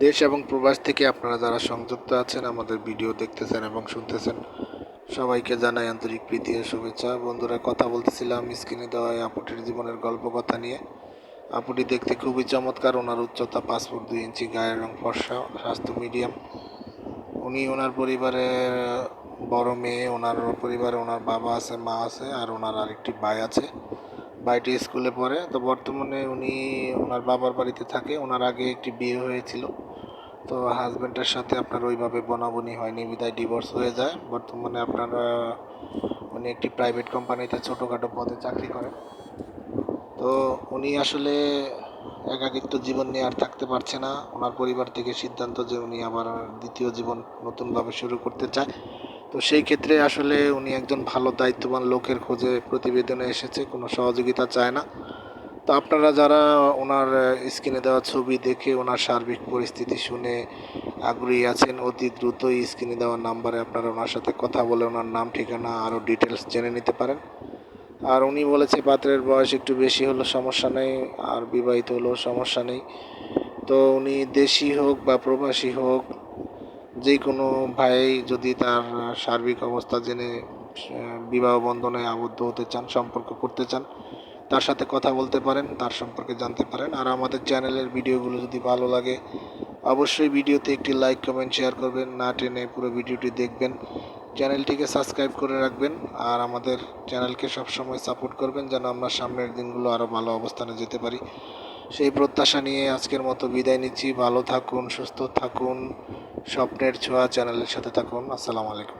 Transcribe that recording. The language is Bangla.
দেশ এবং প্রবাস থেকে আপনারা যারা সংযুক্ত আছেন, আমাদের ভিডিও দেখতেছেন এবং শুনতেছেন, সবাইকে জানাই আন্তরিক প্রীতি ও শুভেচ্ছা। বন্ধুরা, কথা বলতেছিলাম স্ক্রিনে দেওয়া এই আপুটির জীবনের গল্প কথা নিয়ে। আপুটি দেখতে খুবই চমৎকার। ওনার উচ্চতা 5 ফুট 2 ইঞ্চি, গায়ের রং ফর্সা, স্বাস্থ্য মিডিয়াম। উনি ওনার পরিবারের বড় মেয়ে। ওনার পরিবারে ওনার বাবা আছে, মা আছে, আর ওনার আরেকটি ভাই আছে। ভাইটি স্কুলে পড়ে। তো বর্তমানে উনি ওনার বাবার বাড়িতে থাকে। ওনার আগে একটি বিয়ে হয়েছিল, তো হাজব্যান্ডের সাথে আপনার ওইভাবে বনাবনি হয়নি, বিদায় ডিভোর্স হয়ে যায়। বর্তমানে আপনারা উনি একটি প্রাইভেট কোম্পানিতে ছোটোখাটো পদে চাকরি করেন। তো উনি আসলে একাকিত্ব জীবন নিয়ে আর থাকতে পারছে না। ওনার পরিবার থেকে সিদ্ধান্ত যে উনি আবার দ্বিতীয় জীবন নতুনভাবে শুরু করতে চায়। তো সেই ক্ষেত্রে আসলে উনি একজন ভালো দায়িত্ববান লোকের খোঁজে প্রতিবেদনে এসেছে, কোনো সহযোগিতা চায় না। তো আপনারা যারা ওনার স্ক্রিনে দেওয়া ছবি দেখে ওনার সার্বিক পরিস্থিতি শুনে আগ্রহী আছেন, অতি দ্রুতই স্ক্রিনে দেওয়া নাম্বারে আপনারা ওনার সাথে কথা বলে ওনার নাম, ঠিকানা, আরও ডিটেলস জেনে নিতে পারেন। আর উনি বলেছে পাত্রের বয়স একটু বেশি হলেও সমস্যা নেই, আর বিবাহিত হলেও সমস্যা নেই। তো উনি দেশি হোক বা প্রবাসী হোক, যে কোনো ভাই যদি তার সার্বিক অবস্থা জেনে বিবাহ বন্ধনে আবদ্ধ হতে চান, সম্পর্ক করতে চান, তার সাথে কথা বলতে পারেন, তার সম্পর্কে জানতে পারেন। আর আমাদের চ্যানেলের ভিডিওগুলো যদি ভালো লাগে, অবশ্যই ভিডিওতে একটি লাইক, কমেন্ট, শেয়ার করবেন। না টেনে পুরো ভিডিওটি দেখবেন। চ্যানেলটিকে সাবস্ক্রাইব করে রাখবেন, আর আমাদের চ্যানেলকে সবসময় সাপোর্ট করবেন, যেন আমরা সামনের দিনগুলো আরও ভালো অবস্থানে যেতে পারি। সেই প্রত্যাশা নিয়ে আজকের মতো বিদায় নিচ্ছি। ভালো থাকুন, সুস্থ থাকুন, স্বপ্নের ছোঁয়া চ্যানেলের সাথে থাকুন। আসসালামু আলাইকুম।